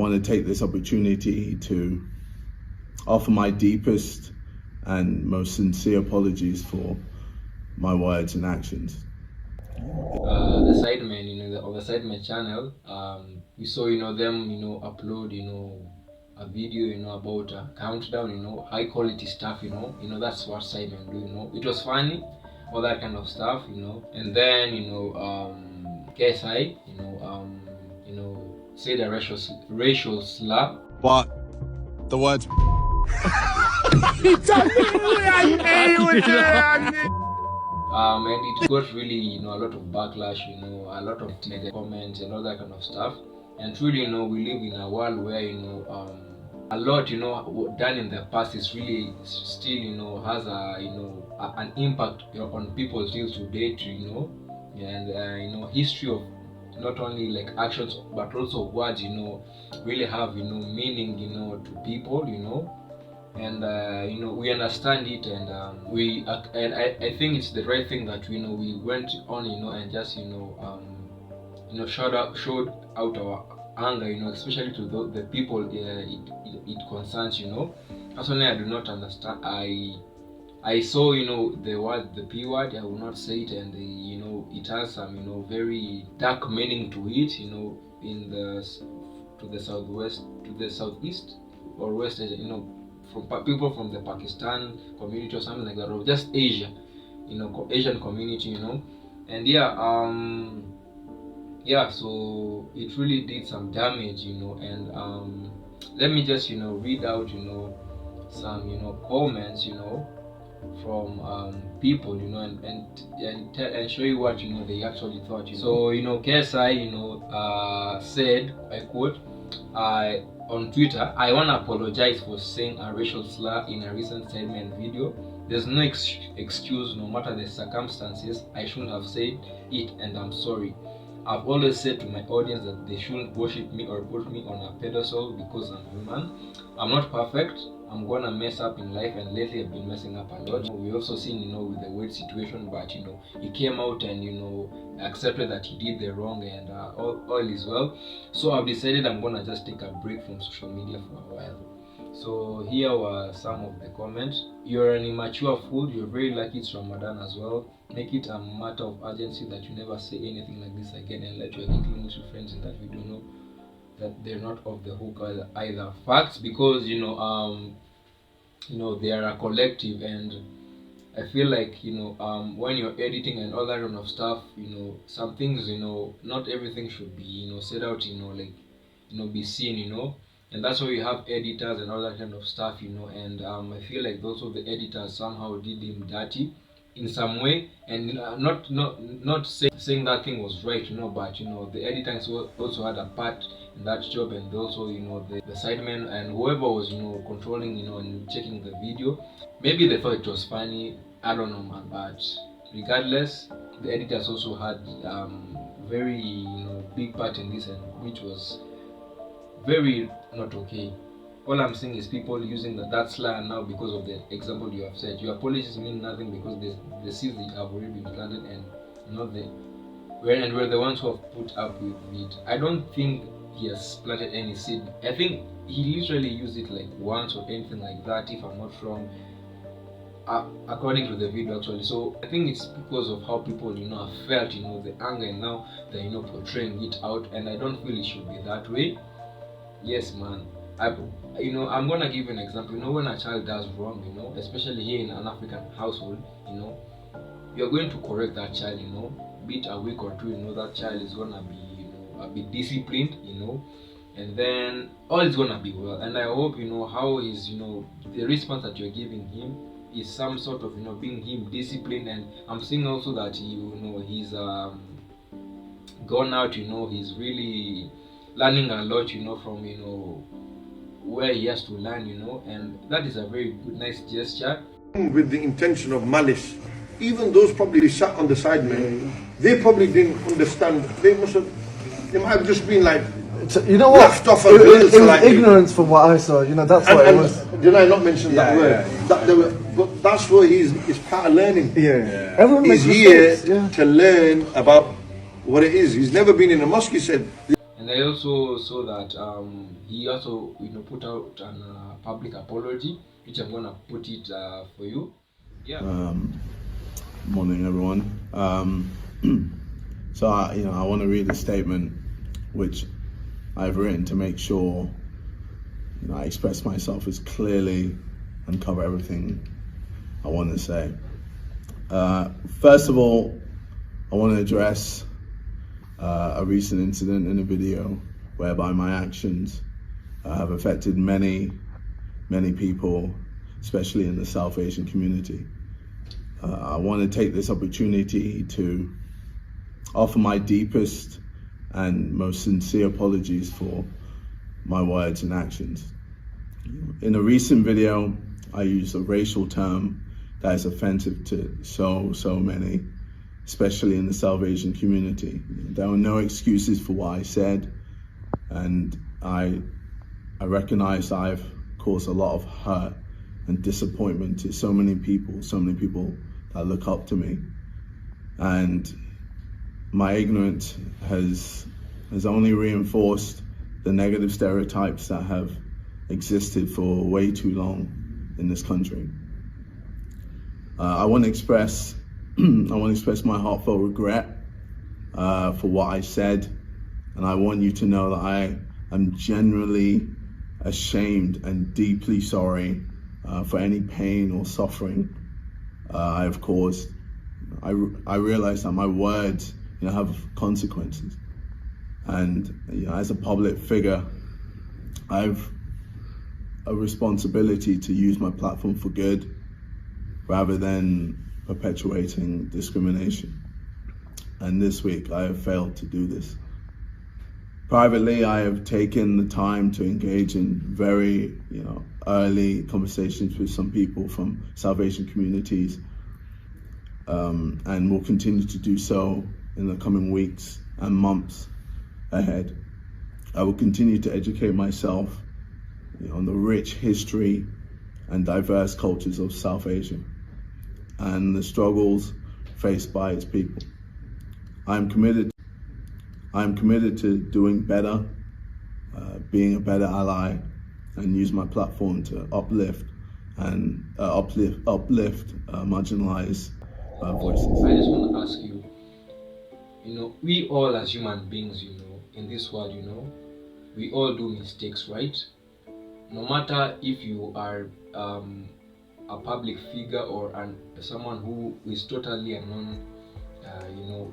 want to take this opportunity to offer my deepest and most sincere apologies for my words and actions. The sidemen, on the sidemen channel, we saw, them, upload, a video, about a countdown, high quality stuff, that's what sidemen do, it was funny, all that kind of stuff, and then, KSI, said a racial slur. But the words and it got really, a lot of backlash, a lot of negative comments and all that kind of stuff. And truly, we live in a world where, a lot, done in the past is really still, has an impact on people still today, and history of not only like actions but also words, really have, meaning, to people, and we understand it, and I think it's the right thing that we went on, and just showed out our anger, especially to the people it concerns. Personally, I do not understand. I saw the word, the P word. I will not say it, and it has some very dark meaning to it. In the southwest, to the southeast or west Asia, from people from the Pakistan community or something like that, or just Asia, Asian community, and so it really did some damage, and let me just read out some comments from people, and show you what they actually thought. So KSI said, I quote, on Twitter, I want to apologize for saying a racial slur in a recent segment video. There's no excuse, no matter the circumstances. I shouldn't have said it, and I'm sorry. I've always said to my audience that they shouldn't worship me or put me on a pedestal because I'm human. I'm not perfect. I'm gonna mess up in life, and lately I've been messing up a lot. We also seen, with the weight situation, but he came out and accepted that he did the wrong, and all is well. So I've decided I'm gonna just take a break from social media for a while. So here were some of the comments. You're an immature fool. You're very lucky it's Ramadan as well. Make it a matter of urgency that you never say anything like this again, and let your little friends in that video know that they're not off the hook either. Facts, because they are a collective, and I feel like when you're editing and all that kind of stuff, some things, not everything should be said out, be seen, and that's why you have editors and all that kind of stuff, and I feel like those of the editors somehow did him dirty in some way, and not saying that thing was right, but the editors also had a part in that job, and also the sidemen and whoever was controlling and checking the video. Maybe they thought it was funny, I don't know, man, but regardless, the editors also had very big part in this, and which was very not okay. All I'm saying is people using that slur now because of the example you have said. Your apologies mean nothing because the seeds have already been planted, and we're the ones who have put up with it. I don't think he has planted any seed. I think he literally used it like once or anything like that, if I'm not wrong, according to the video actually. So I think it's because of how people have felt the anger, and now they're portraying it out, and I don't feel it should be that way. Yes, man. I'm gonna give you an example. When a child does wrong, especially here in an African household, you're going to correct that child, be it a week or two, that child is gonna be, a bit disciplined, and then all is gonna be well. And I hope how is the response that you're giving him is some sort of being him disciplined. And I'm seeing also that he's gone out, he's really learning a lot, from where he has to learn, and that is a very good, nice gesture. With the intention of malice, even those probably sat on the sidemen, they probably didn't understand. They might have just been like, laughed off a bit. It was ignorance from what I saw, that's what it was. Did I not mention that word? But that's what he's part of learning. Yeah. Everyone he's here to learn about what it is. He's never been in a mosque, he said. And And I also saw that he also put out an public apology, which I'm gonna put it for you. Yeah. Morning, everyone. So I want to read a statement which I've written to make sure I express myself as clearly and cover everything I want to say. First of all, I want to address a recent incident in a video whereby my actions have affected many people, especially in the South Asian community. I want to take this opportunity to offer my deepest and most sincere apologies for my words and actions. In a recent video, I used a racial term that is offensive to so many, especially in the South Asian community. There were no excuses for what I said, and I recognize I've caused a lot of hurt and disappointment to so many people that look up to me. And my ignorance has only reinforced the negative stereotypes that have existed for way too long in this country. I want to express my heartfelt regret for what I said, and I want you to know that I am genuinely ashamed and deeply sorry for any pain or suffering I have caused. I realize that my words have consequences, and as a public figure, I have a responsibility to use my platform for good rather than perpetuating discrimination. And this week I have failed to do this. Privately, I have taken the time to engage in very early conversations with some people from South Asian communities, and will continue to do so in the coming weeks and months ahead. I will continue to educate myself on the rich history and diverse cultures of South Asia and the struggles faced by its people. I am committed to doing better, being a better ally, and use my platform to uplift marginalized voices. I just want to ask you, we all as human beings, in this world, we all do mistakes, right? No matter if you are a public figure or someone who is totally unknown,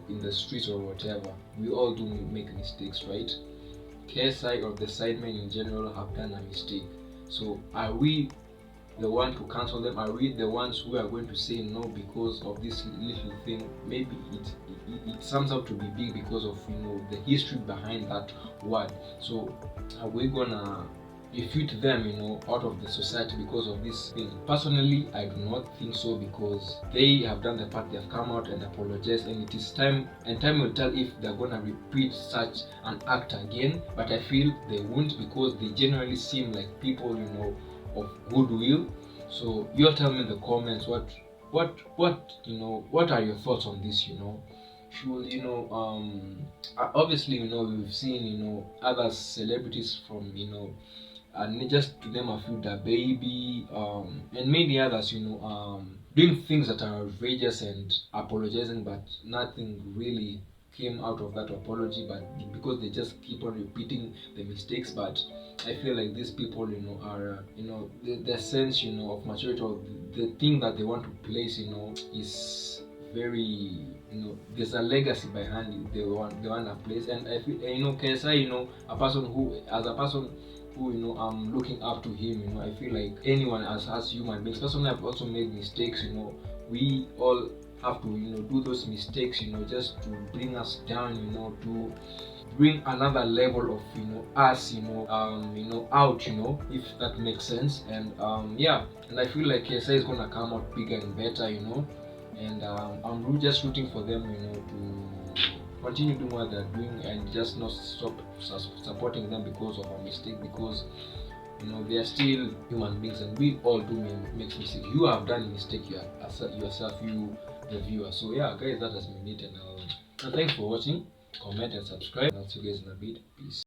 in the streets or whatever, we all do make mistakes, right? KSI or the sidemen in general have done a mistake. So are we the one to cancel them? Are we the ones who are going to say no because of this little thing? Maybe it sums up to be big because of the history behind that word. So are we gonna refute them out of the society because of this thing? Personally, I do not think so, because they have done the part. They have come out and apologized, and it is time, and time will tell if they're gonna repeat such an act again. But I feel they won't, because they generally seem like people of goodwill. So you tell me in the comments what are your thoughts on this? Should obviously we've seen other celebrities from and just to name a few, the baby and many others doing things that are outrageous and apologizing, but nothing really came out of that apology, but because they just keep on repeating the mistakes. But I feel like these people are their sense of maturity, or the thing that they want to place is very there's a legacy behind it. They want to place. And I feel KSI a person who I'm looking up to him. I feel like anyone as human beings, personally I've also made mistakes. We all have to do those mistakes just to bring us down, to bring another level of us out, if that makes sense. And and I feel like KSI is gonna come out bigger and better, and I'm just rooting for them to continue doing what they're doing and just not stop supporting them because of a mistake, because they are still human beings and we all do make mistakes. You have done a mistake yourself, you the viewer. So yeah guys, that has been it, and thanks for watching. Comment and subscribe. I'll see you guys in a bit. Peace.